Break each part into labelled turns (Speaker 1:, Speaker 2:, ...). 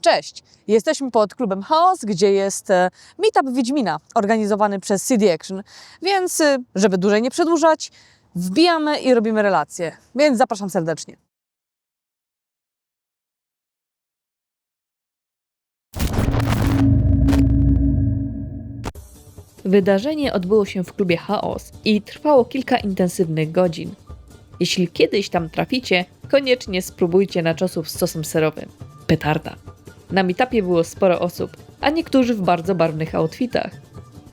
Speaker 1: Cześć! Jesteśmy pod klubem Chaos, gdzie jest meetup Wiedźmina organizowany przez CD Action, więc żeby dłużej nie przedłużać, wbijamy i robimy relacje, więc zapraszam serdecznie.
Speaker 2: Wydarzenie odbyło się w klubie Chaos i trwało kilka intensywnych godzin. Jeśli kiedyś tam traficie, koniecznie spróbujcie naczosów z sosem serowym. Petarda. Na meetupie było sporo osób, a niektórzy w bardzo barwnych outfitach.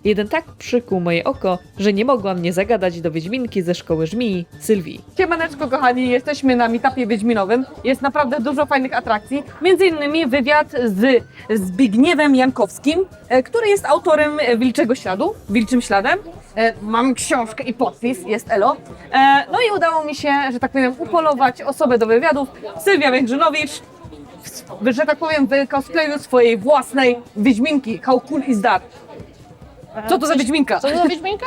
Speaker 2: Jeden tak przykuł moje oko, że nie mogłam nie zagadać do Wiedźminki ze szkoły żmii, Sylwii.
Speaker 1: Siemaneczko kochani, jesteśmy na meetupie wiedźminowym. Jest naprawdę dużo fajnych atrakcji. Między innymi wywiad z Zbigniewem Jankowskim, który jest autorem Wilczego Śladu, Wilczym Śladem. Mam książkę i podpis, jest Elo. No i udało mi się, że tak powiem, upolować osobę do wywiadów. Sylwia Węgrzynowicz, że tak powiem, w cosplayu swojej własnej Wiedźminki. How cool is that? Co to za Wiedźminka?
Speaker 3: Co to za Wiedźminka?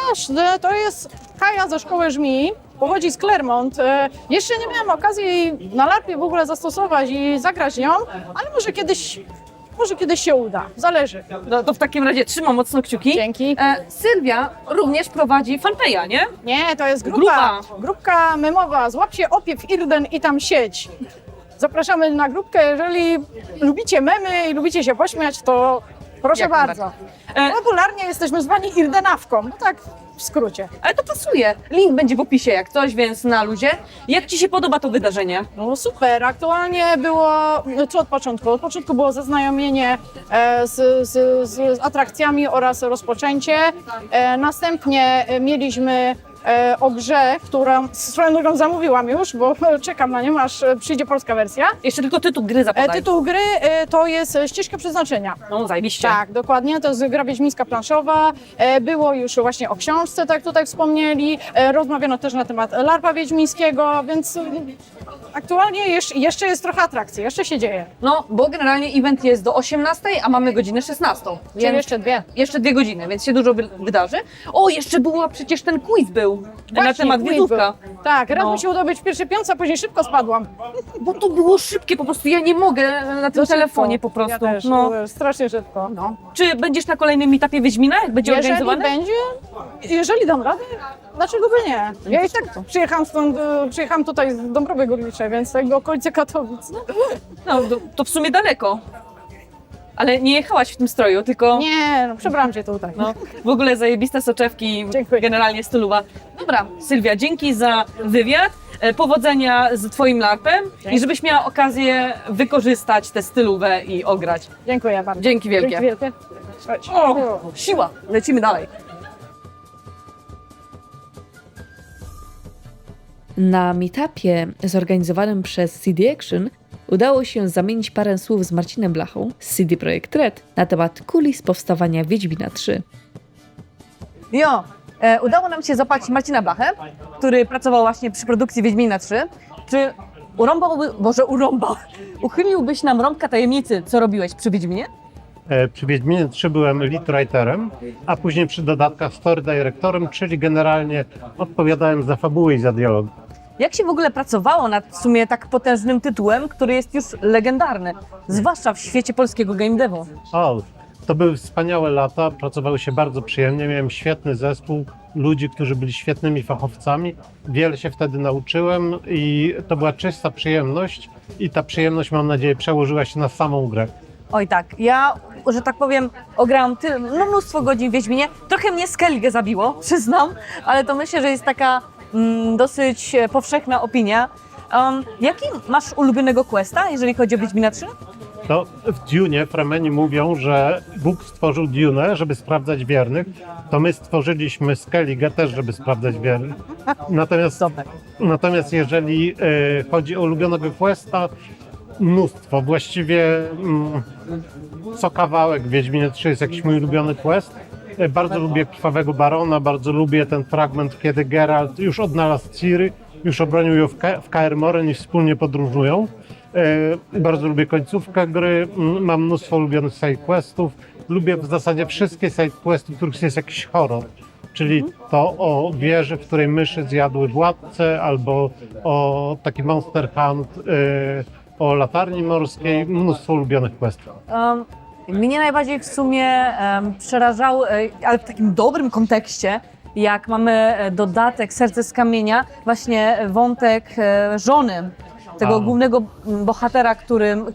Speaker 3: To jest Kaja ze szkoły żmii, pochodzi z Clermont. Jeszcze nie miałam okazji jej na larpie w ogóle zastosować i zagrać nią, ale może kiedyś się uda, zależy.
Speaker 1: No to w takim razie trzymam mocno kciuki.
Speaker 3: Dzięki.
Speaker 1: Sylwia również prowadzi fanpage'a, nie?
Speaker 3: Nie, to jest
Speaker 1: Grupa.
Speaker 3: grupka memowa. Złap się opiew Irden i tam siedź. Zapraszamy na grupkę, jeżeli lubicie memy i lubicie się pośmiać, to proszę
Speaker 1: Jak
Speaker 3: bardzo. Popularnie jesteśmy zwani Irdenawką, no tak w skrócie.
Speaker 1: Ale to pasuje. Link będzie w opisie jak coś, więc na luzie. Jak Ci się podoba to wydarzenie?
Speaker 3: No super, aktualnie było, co od początku? Od początku było zaznajomienie z atrakcjami oraz rozpoczęcie. Następnie mieliśmy o grze, którą swoją drogą zamówiłam już, bo czekam na nią, aż przyjdzie polska wersja.
Speaker 1: Jeszcze tylko tytuł gry zapodaj.
Speaker 3: Tytuł gry to jest Ścieżka Przeznaczenia.
Speaker 1: No zajebiście.
Speaker 3: Tak, dokładnie, to jest gra wiedźmińska planszowa. Było już właśnie o książce, tak tutaj wspomnieli. Rozmawiano też na temat larpa wiedźmińskiego, więc aktualnie jeszcze jest trochę atrakcji, jeszcze się dzieje.
Speaker 1: No, bo generalnie event jest do 18, a mamy godzinę 16.
Speaker 3: Czyli jeszcze dwie.
Speaker 1: Jeszcze 2 godziny, więc się dużo wydarzy. O, jeszcze była przecież ten quiz był na
Speaker 3: Właśnie,
Speaker 1: temat
Speaker 3: quiz
Speaker 1: wiedzówka.
Speaker 3: był. Tak, raz
Speaker 1: No.
Speaker 3: mi się udało być w pierwszej piątce, a później szybko spadłam.
Speaker 1: Bo to było szybkie, po prostu ja nie mogę na tym
Speaker 3: To
Speaker 1: telefonie
Speaker 3: szybko.
Speaker 1: po prostu.
Speaker 3: Ja też,
Speaker 1: No.
Speaker 3: strasznie szybko.
Speaker 1: No. Czy będziesz na kolejnym meetupie Wiedźmina, jak będzie
Speaker 3: Jeżeli
Speaker 1: organizowany?
Speaker 3: będzie, jeżeli dam radę, dlaczego by nie? Ja i tak przyjechałam tutaj z Dąbrowy Górniczej, więc tego okolice Katowic.
Speaker 1: No, to w sumie daleko. Ale nie jechałaś w tym stroju, tylko...
Speaker 3: Nie, no, przebrałam cię tutaj.
Speaker 1: No, w ogóle zajebiste soczewki,
Speaker 3: Dziękuję.
Speaker 1: generalnie stylowa. Dobra, Sylwia, dzięki za wywiad, powodzenia z Twoim larpem i żebyś miała okazję wykorzystać tę stylówę i ograć.
Speaker 3: Dziękuję bardzo.
Speaker 1: Dzięki wielkie.
Speaker 3: Dzięki wielkie.
Speaker 1: O, siła, lecimy dalej.
Speaker 2: Na meetupie zorganizowanym przez CD Action udało się zamienić parę słów z Marcinem Blachą z CD Projekt Red na temat kulis powstawania Wiedźmina 3.
Speaker 1: Udało nam się złapać Marcina Blachę, który pracował właśnie przy produkcji Wiedźmina 3. Czy uchyliłbyś nam rąbka tajemnicy, co robiłeś przy Wiedźminie?
Speaker 4: Przy Wiedźminie 3 byłem lead writerem, a później przy dodatkach story directorem, czyli generalnie odpowiadałem za fabułę i za dialog.
Speaker 1: Jak się w ogóle pracowało nad w sumie tak potężnym tytułem, który jest już legendarny, zwłaszcza w świecie polskiego game devu?
Speaker 4: O, to były wspaniałe lata, pracowało się bardzo przyjemnie, miałem świetny zespół ludzi, którzy byli świetnymi fachowcami. Wiele się wtedy nauczyłem i to była czysta przyjemność i ta przyjemność, mam nadzieję, przełożyła się na samą grę.
Speaker 1: Oj tak, ja, że tak powiem, ograłam mnóstwo godzin w Wiedźminie. Trochę mnie Skellige zabiło, przyznam, ale to myślę, że jest taka dosyć powszechna opinia. Jaki masz ulubionego questa, jeżeli chodzi o Wiedźmina 3?
Speaker 4: To w Dune Fremeni mówią, że Bóg stworzył Dune, żeby sprawdzać wiernych, to my stworzyliśmy Skellige też, żeby sprawdzać wiernych. Natomiast jeżeli chodzi o ulubionego questa, mnóstwo. Właściwie co kawałek w Wiedźminie 3 jest jakiś mój ulubiony quest. Bardzo lubię Krwawego Barona, bardzo lubię ten fragment, kiedy Geralt już odnalazł Ciri, już obronił ją w Kaer Morhen i wspólnie podróżują. Bardzo lubię końcówkę gry, mam mnóstwo ulubionych sidequestów. Lubię w zasadzie wszystkie sidequesty, w których jest jakiś horror. Czyli to o wieży, w której myszy zjadły władcę, albo o taki Monster Hunt o latarni morskiej, mnóstwo ulubionych questów.
Speaker 1: Mnie najbardziej w sumie przerażał, ale w takim dobrym kontekście, jak mamy dodatek Serce z kamienia, właśnie wątek żony tego głównego bohatera,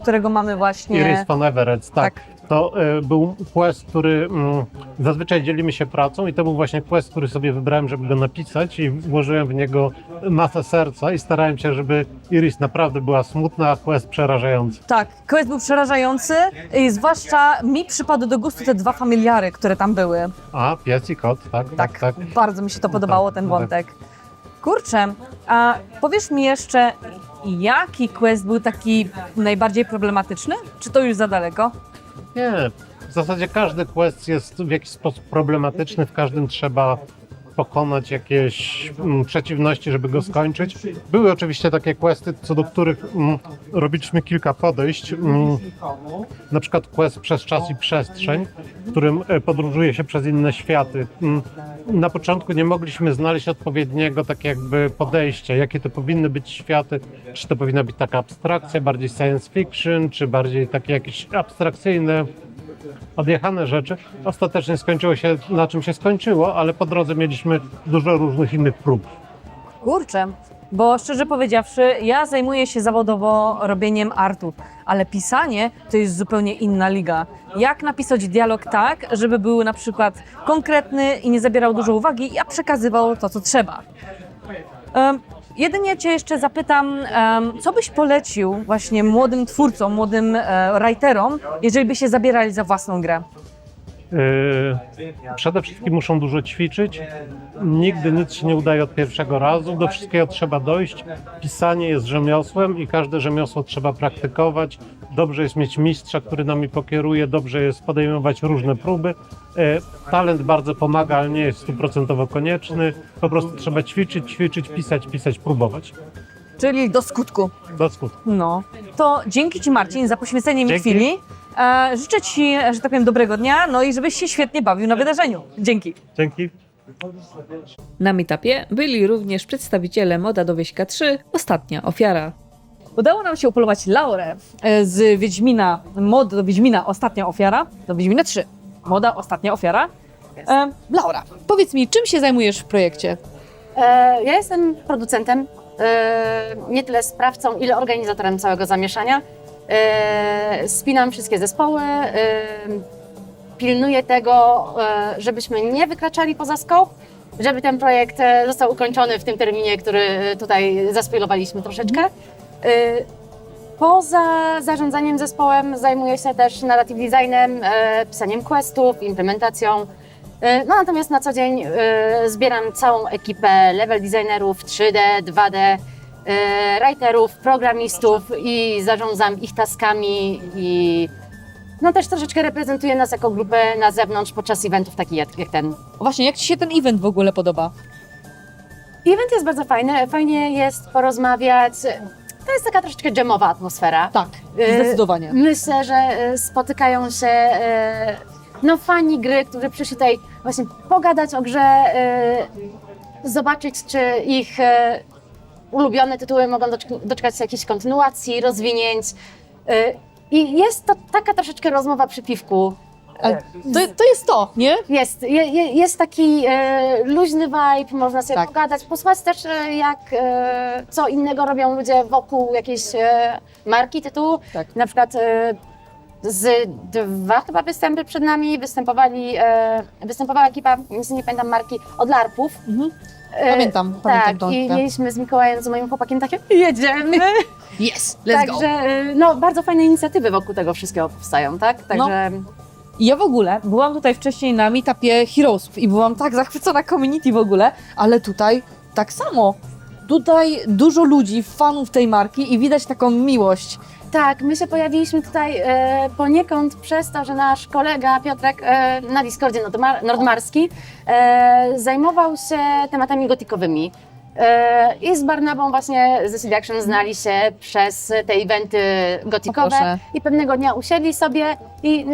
Speaker 1: którego mamy właśnie...
Speaker 4: Iris von Everett, tak.
Speaker 1: Tak.
Speaker 4: To był quest, który zazwyczaj dzielimy się pracą i to był właśnie quest, który sobie wybrałem, żeby go napisać i włożyłem w niego masę serca i starałem się, żeby Iris naprawdę była smutna, a quest przerażający.
Speaker 1: Tak, quest był przerażający i zwłaszcza mi przypadły do gustu te dwa familiary, które tam były.
Speaker 4: A, pies i kot, tak.
Speaker 1: Bardzo mi się to podobało, ten wątek. Kurczę, a powiesz mi jeszcze, jaki quest był taki najbardziej problematyczny? Czy to już za daleko?
Speaker 4: Nie, w zasadzie każdy quest jest w jakiś sposób problematyczny, w każdym trzeba pokonać jakieś przeciwności, żeby go skończyć. Były oczywiście takie questy, co do których robiliśmy kilka podejść. Na przykład quest przez czas i przestrzeń, w którym podróżuje się przez inne światy. Na początku nie mogliśmy znaleźć odpowiedniego tak jakby podejścia, jakie to powinny być światy, czy to powinna być taka abstrakcja, bardziej science fiction, czy bardziej takie jakieś abstrakcyjne, odjechane rzeczy. Ostatecznie skończyło się na czym się skończyło, ale po drodze mieliśmy dużo różnych innych prób.
Speaker 1: Kurczę, bo szczerze powiedziawszy, ja zajmuję się zawodowo robieniem artów, ale pisanie to jest zupełnie inna liga. Jak napisać dialog tak, żeby był na przykład konkretny i nie zabierał dużo uwagi, a przekazywał to, co trzeba. Jedynie Cię jeszcze zapytam, co byś polecił właśnie młodym twórcom, młodym writerom, jeżeli by się zabierali za własną grę?
Speaker 4: Przede wszystkim muszą dużo ćwiczyć. Nigdy nic się nie udaje od pierwszego razu. Do wszystkiego trzeba dojść. Pisanie jest rzemiosłem i każde rzemiosło trzeba praktykować. Dobrze jest mieć mistrza, który nami pokieruje. Dobrze jest podejmować różne próby. Talent bardzo pomaga, ale nie jest stuprocentowo konieczny. Po prostu trzeba ćwiczyć, pisać, próbować.
Speaker 1: Czyli do skutku.
Speaker 4: Do skutku.
Speaker 1: No, to dzięki Ci, Marcin, za poświęcenie mi
Speaker 4: Dzięki.
Speaker 1: chwili. Życzę Ci, że tak powiem, dobrego dnia, no i żebyś się świetnie bawił na wydarzeniu. Dzięki.
Speaker 4: Dzięki.
Speaker 2: Na meetupie byli również przedstawiciele Moda do Wieśka 3, Ostatnia ofiara.
Speaker 1: Udało nam się upolować Laurę z Wiedźmina, mod do Wiedźmina Ostatnia ofiara, do Wiedźmina 3, moda Ostatnia ofiara. Laura, powiedz mi, czym się zajmujesz w projekcie?
Speaker 5: Ja jestem producentem, nie tyle sprawcą, ile organizatorem całego zamieszania. Spinam wszystkie zespoły, pilnuję tego, żebyśmy nie wykraczali poza scope, żeby ten projekt został ukończony w tym terminie, który tutaj zaspoilowaliśmy troszeczkę. Poza zarządzaniem zespołem zajmuję się też narrative designem, pisaniem questów, implementacją. No natomiast na co dzień zbieram całą ekipę level designerów 3D, 2D, writerów, programistów i zarządzam ich taskami i no też troszeczkę reprezentuję nas jako grupę na zewnątrz podczas eventów takich jak ten.
Speaker 1: Właśnie, jak Ci się ten event w ogóle podoba?
Speaker 5: Event jest bardzo fajny, fajnie jest porozmawiać. To jest taka troszeczkę dżemowa atmosfera.
Speaker 1: Tak, zdecydowanie.
Speaker 5: Myślę, że spotykają się no, fani gry, którzy przyszli tutaj właśnie pogadać o grze, zobaczyć, czy ich ulubione tytuły mogą doczekać się jakiejś kontynuacji, rozwinięć. I jest to taka troszeczkę rozmowa przy piwku.
Speaker 1: Ale to jest to, nie?
Speaker 5: Jest taki luźny vibe, można sobie
Speaker 1: Tak.
Speaker 5: pogadać, posłuchać też co innego robią ludzie wokół jakiejś marki, tytułu.
Speaker 1: Tak.
Speaker 5: Na przykład z 2 chyba występy przed nami występowała ekipa, nie pamiętam marki, od LARPów.
Speaker 1: Pamiętam
Speaker 5: Tak,
Speaker 1: tą
Speaker 5: i
Speaker 1: ekipę.
Speaker 5: mieliśmy z Mikołajem, z moim chłopakiem takie, jedziemy.
Speaker 1: Yes, let's go.
Speaker 5: Także no, bardzo fajne inicjatywy wokół tego wszystkiego powstają, tak? Także
Speaker 1: Ja w ogóle byłam tutaj wcześniej na meetupie Heroesów i byłam tak zachwycona community w ogóle, ale tutaj tak samo. Tutaj dużo ludzi, fanów tej marki i widać taką miłość.
Speaker 5: tak, my się pojawiliśmy tutaj poniekąd przez to, że nasz kolega Piotrek na Discordzie Nordmarski zajmował się tematami gotikowymi. I z Barnabą właśnie z City Action znali się przez te eventy
Speaker 1: O,
Speaker 5: gotikowe
Speaker 1: proszę.
Speaker 5: i pewnego dnia usiedli sobie i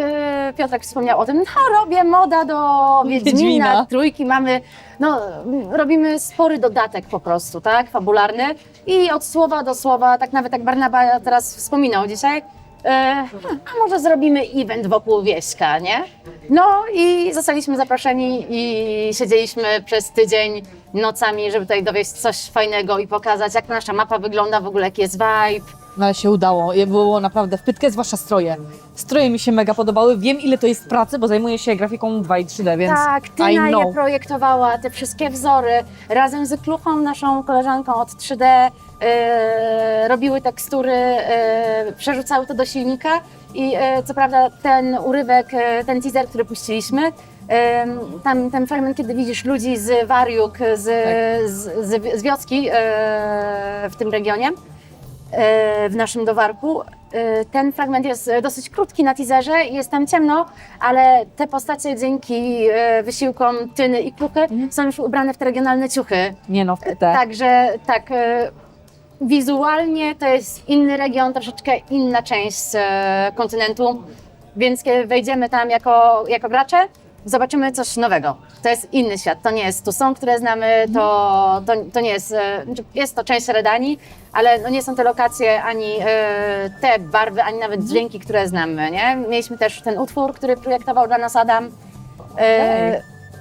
Speaker 5: Piotrek wspomniał o tym, no robię moda do
Speaker 1: Wiedźmina.
Speaker 5: Wiedźmina, trójki mamy, no robimy spory dodatek po prostu, tak, fabularny I od słowa do słowa, tak nawet jak Barnaba teraz wspominał dzisiaj, a może zrobimy event wokół Wieśka, nie? No i zostaliśmy zaproszeni i siedzieliśmy przez tydzień nocami, żeby tutaj dowieść coś fajnego i pokazać, jak nasza mapa wygląda, w ogóle jaki jest vibe.
Speaker 1: No ale się udało. Było naprawdę w pytkę, zwłaszcza stroje. Stroje mi się mega podobały. Wiem, ile to jest pracy, bo zajmuję się grafiką 2 i 3D, więc
Speaker 5: Tak,
Speaker 1: I
Speaker 5: Tyna je
Speaker 1: know.
Speaker 5: projektowała, te wszystkie wzory, razem z Kluchą, naszą koleżanką od 3D, robiły tekstury, przerzucały to do silnika i co prawda ten urywek, ten teaser, który puściliśmy, tam ten fragment, kiedy widzisz ludzi z Wariuk, z wioski w tym regionie, w naszym Dowarku. Ten fragment jest dosyć krótki na teaserze i jest tam ciemno, ale te postacie dzięki wysiłkom Tyny i Kluchy są już ubrane w te regionalne ciuchy.
Speaker 1: Nie no, w TT.
Speaker 5: Także tak, wizualnie to jest inny region, troszeczkę inna część kontynentu, więc kiedy wejdziemy tam jako gracze, zobaczymy coś nowego. To jest inny świat, to nie jest Tucson, które znamy, to nie jest, jest to część Redanii, ale no nie są te lokacje, ani te barwy, ani nawet dźwięki, które znamy, nie? Mieliśmy też ten utwór, który projektował dla nas Adam.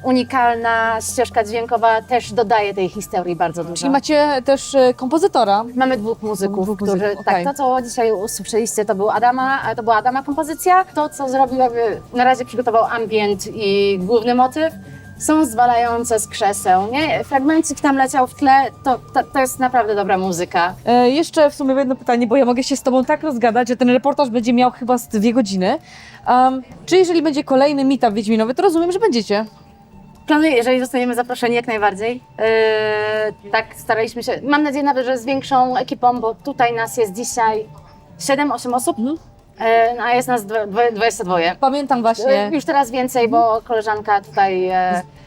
Speaker 5: Unikalna ścieżka dźwiękowa też dodaje tej historii bardzo dużo.
Speaker 1: Czyli macie też kompozytora.
Speaker 5: Mamy dwóch muzyków,
Speaker 1: Dwóch
Speaker 5: którzy,
Speaker 1: muzyków,
Speaker 5: tak,
Speaker 1: okej.
Speaker 5: to co dzisiaj usłyszeliście, to była Adama kompozycja. To co zrobił, jakby na razie przygotował ambient i główny motyw, są zwalające z krzeseł, nie? Fragmencik tam leciał w tle, to jest naprawdę dobra muzyka.
Speaker 1: Jeszcze w sumie jedno pytanie, bo ja mogę się z Tobą tak rozgadać, że ten reportaż będzie miał chyba z 2 godziny. Czy jeżeli będzie kolejny meetup wiedźminowy, to rozumiem, że będziecie?
Speaker 5: Planuję, jeżeli zostaniemy zaproszeni, jak najbardziej. Tak, staraliśmy się, mam nadzieję nawet, że z większą ekipą, bo tutaj nas jest dzisiaj 7-8 osób, a jest nas 22.
Speaker 1: Pamiętam właśnie.
Speaker 5: Już teraz więcej, bo koleżanka tutaj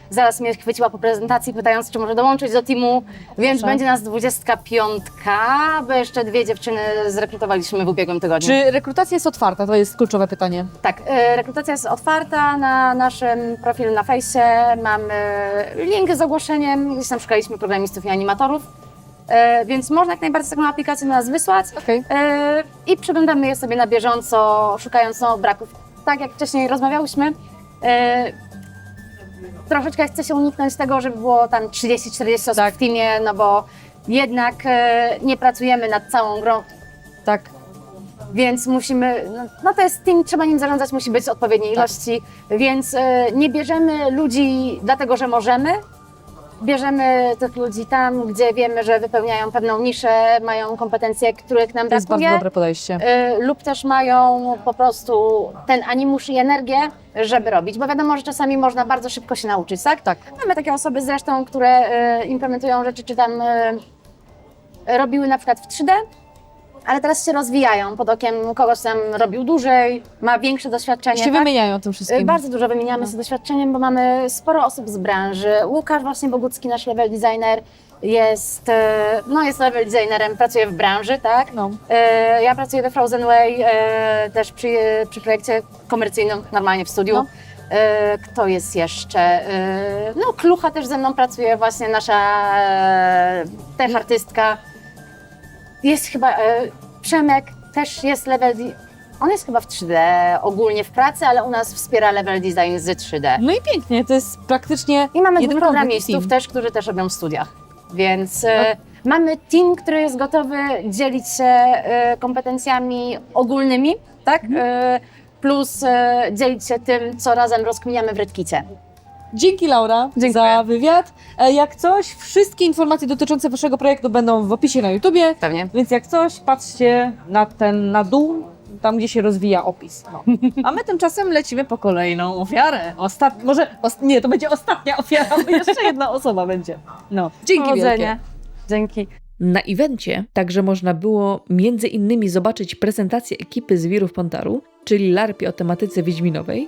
Speaker 5: zaraz mnie chwyciła po prezentacji, pytając, czy może dołączyć do teamu, więc
Speaker 1: Proszę.
Speaker 5: będzie nas 25, bo jeszcze 2 dziewczyny zrekrutowaliśmy w ubiegłym tygodniu.
Speaker 1: Czy rekrutacja jest otwarta? To jest kluczowe pytanie.
Speaker 5: Tak, rekrutacja jest otwarta na naszym profilu na fejsie, mamy link z ogłoszeniem, gdzieś tam szukaliśmy programistów i animatorów, więc można jak najbardziej taką aplikację do nas wysłać
Speaker 1: Okej.
Speaker 5: i przeglądamy je sobie na bieżąco, szukając braków. Tak jak wcześniej rozmawiałyśmy, troszeczkę chce się uniknąć tego, żeby było tam 30-40 osób
Speaker 1: Tak.
Speaker 5: w teamie, no bo jednak nie pracujemy nad całą grą,
Speaker 1: Tak.
Speaker 5: więc musimy, no to jest team, trzeba nim zarządzać, musi być odpowiedniej ilości, więc nie bierzemy ludzi dlatego, że możemy, bierzemy tych ludzi tam, gdzie wiemy, że wypełniają pewną niszę, mają kompetencje, których nam
Speaker 1: To jest bardzo
Speaker 5: brakuje.
Speaker 1: dobre podejście.
Speaker 5: Lub też mają po prostu ten animusz i energię, żeby robić, bo wiadomo, że czasami można bardzo szybko się nauczyć, tak?
Speaker 1: Tak.
Speaker 5: Mamy takie osoby zresztą, które implementują rzeczy, czy tam robiły na przykład w 3D, ale teraz się rozwijają pod okiem kogoś tam robił dłużej, ma większe doświadczenie.
Speaker 1: Się
Speaker 5: tak?
Speaker 1: wymieniają tym wszystkim.
Speaker 5: Bardzo dużo wymieniamy się doświadczeniem, bo mamy sporo osób z branży. Łukasz właśnie Bogucki, nasz level designer, jest level designerem, pracuje w branży, tak?
Speaker 1: No.
Speaker 5: Ja pracuję we Frozen Way, też przy projekcie komercyjnym, normalnie w studiu.
Speaker 1: No.
Speaker 5: Kto jest jeszcze? Klucha też ze mną pracuje, właśnie nasza też artystka. Jest chyba Przemek, też jest on jest chyba w 3D ogólnie w pracy, ale u nas wspiera level design z 3D.
Speaker 1: No i pięknie, to jest praktycznie
Speaker 5: I mamy
Speaker 1: jeden
Speaker 5: dwóch programistów
Speaker 1: team.
Speaker 5: też, którzy też robią w studiach. Więc mamy team, który jest gotowy dzielić się kompetencjami ogólnymi, tak? Plus dzielić się tym, co razem rozkminiamy w Redkicie.
Speaker 1: Dzięki Laura za wywiad. Jak coś, wszystkie informacje dotyczące Waszego projektu będą w opisie na YouTubie,
Speaker 5: Pewnie.
Speaker 1: więc jak coś, patrzcie na dół, tam gdzie się rozwija opis. No. A my tymczasem lecimy po kolejną ofiarę. Nie, to będzie ostatnia ofiara, bo jeszcze jedna osoba będzie. No, dzięki wielkie.
Speaker 5: Dzięki.
Speaker 2: Na evencie także można było między innymi zobaczyć prezentację ekipy z Wirów Pontaru, czyli larpie o tematyce wiedźminowej.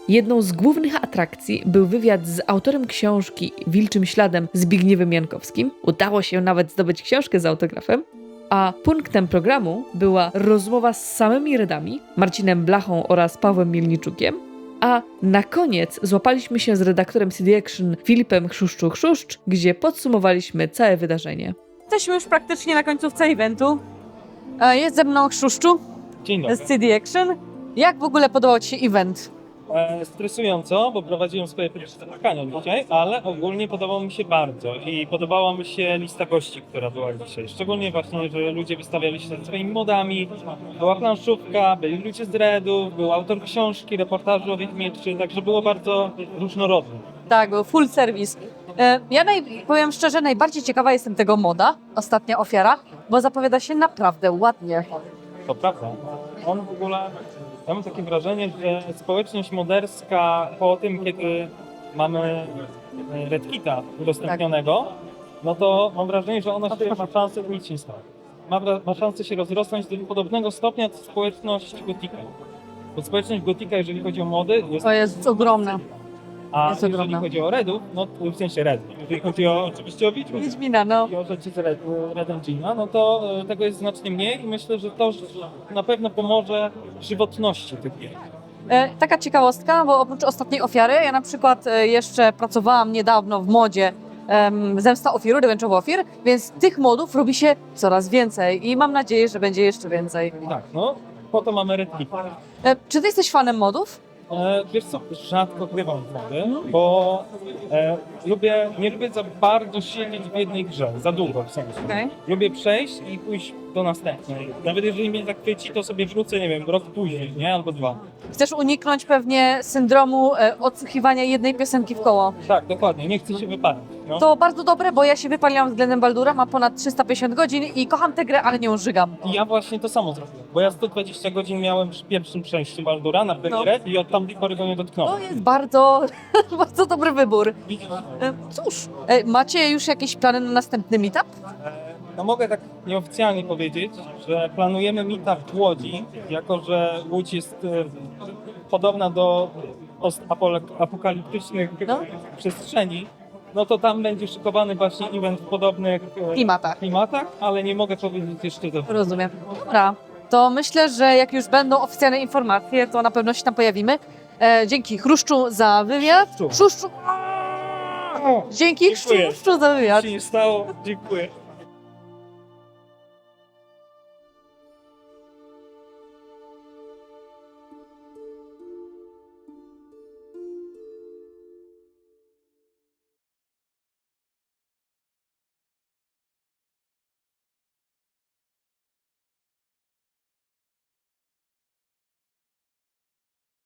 Speaker 2: Jedną z głównych atrakcji był wywiad z autorem książki Wilczym Śladem Zbigniewem Jankowskim. Udało się nawet zdobyć książkę z autografem. A punktem programu była rozmowa z samymi Redami, Marcinem Blachą oraz Pawłem Mielniczukiem. A na koniec złapaliśmy się z redaktorem CD Action Filipem Chrztuszczu-Chrztuszcz, gdzie podsumowaliśmy całe wydarzenie.
Speaker 1: Jesteśmy już praktycznie na końcówce eventu. Jest ze mną Chrztuszczu
Speaker 6: Dzień dobry.
Speaker 1: z CD Action. Jak w ogóle podobał Ci się event?
Speaker 6: Stresująco, bo prowadziłem swoje pierwsze spotkania dzisiaj, ale ogólnie podobało mi się bardzo i podobała mi się lista gości, która była dzisiaj. Szczególnie właśnie, że ludzie wystawiali się swoimi modami, była planszówka, byli ludzie z Redów, był autor książki, reportażu o Wiedźmie 3, także było bardzo różnorodne.
Speaker 1: Tak, był full service. Ja powiem szczerze, najbardziej ciekawa jestem tego moda, ostatnia ofiara, bo zapowiada się naprawdę ładnie.
Speaker 6: To prawda. On w ogóle, ja mam takie wrażenie, że społeczność moderska po tym, kiedy mamy Red Kita udostępnionego, no to mam wrażenie, że ona się ma szansę nic nie stać. Ma szansę się rozrosnąć do podobnego stopnia co społeczność Gotika. Bo społeczność Gotika, jeżeli chodzi o mody, jest,
Speaker 1: To jest ogromne.
Speaker 6: a
Speaker 1: jest
Speaker 6: jeżeli
Speaker 1: ogromna.
Speaker 6: chodzi o Redów, no w sensie Red, jeżeli chodzi oczywiście o Wiedźmin,
Speaker 1: Wiedźmina, no.
Speaker 6: i o rzeczy z Red Engina, no to tego jest znacznie mniej i myślę, że to na pewno pomoże żywotności tych gier.
Speaker 1: Taka ciekawostka, bo oprócz ostatniej ofiary, ja na przykład jeszcze pracowałam niedawno w modzie Zemsta Ofir, Revenge of Ofir, więc tych modów robi się coraz więcej i mam nadzieję, że będzie jeszcze więcej.
Speaker 6: Tak, no, po to mamy Red Kit.
Speaker 1: Czy ty jesteś fanem modów?
Speaker 6: Wiesz co, rzadko grywam w mody, bo nie lubię za bardzo siedzieć w jednej grze, za długo w sensie.
Speaker 1: Okej.
Speaker 6: Lubię przejść i pójść do następnej. Nawet jeżeli mnie zachwyci, to sobie wrócę, nie wiem, rok później, nie? Albo 2.
Speaker 1: Chcesz uniknąć pewnie syndromu odsłuchiwania jednej piosenki w koło.
Speaker 6: Tak, dokładnie, nie chcę się wypalić. No.
Speaker 1: To bardzo dobre, bo ja się wypaliłam względem Baldura, mam ponad 350 godzin i kocham tę grę, ale nie ją żygam.
Speaker 6: I ja właśnie to samo zrobiłem, bo ja 120 godzin miałem przy pierwszym przejściu Baldura na premierę i od tamtej pory go nie
Speaker 1: To
Speaker 6: dotknąłem.
Speaker 1: jest bardzo, bardzo dobry wybór.
Speaker 6: Widzisz?
Speaker 1: Cóż, macie już jakieś plany na następny meetup?
Speaker 6: No mogę tak nieoficjalnie powiedzieć, że planujemy meetup w Łodzi, jako że Łódź jest podobna do apokaliptycznych
Speaker 1: No.
Speaker 6: przestrzeni, no to tam będzie szykowany właśnie event w podobnych
Speaker 1: Klimatach.
Speaker 6: ale nie mogę powiedzieć jeszcze do.
Speaker 1: Rozumiem. Dobra, to myślę, że jak już będą oficjalne informacje, to na pewno się tam pojawimy. Dzięki Chruszczu za wywiad.
Speaker 6: Chruszczu.
Speaker 1: Chruszczu. Dzięki
Speaker 6: Dziękuję.
Speaker 1: Chruszczu za wywiad.
Speaker 6: Nic się nie stało, dziękuję.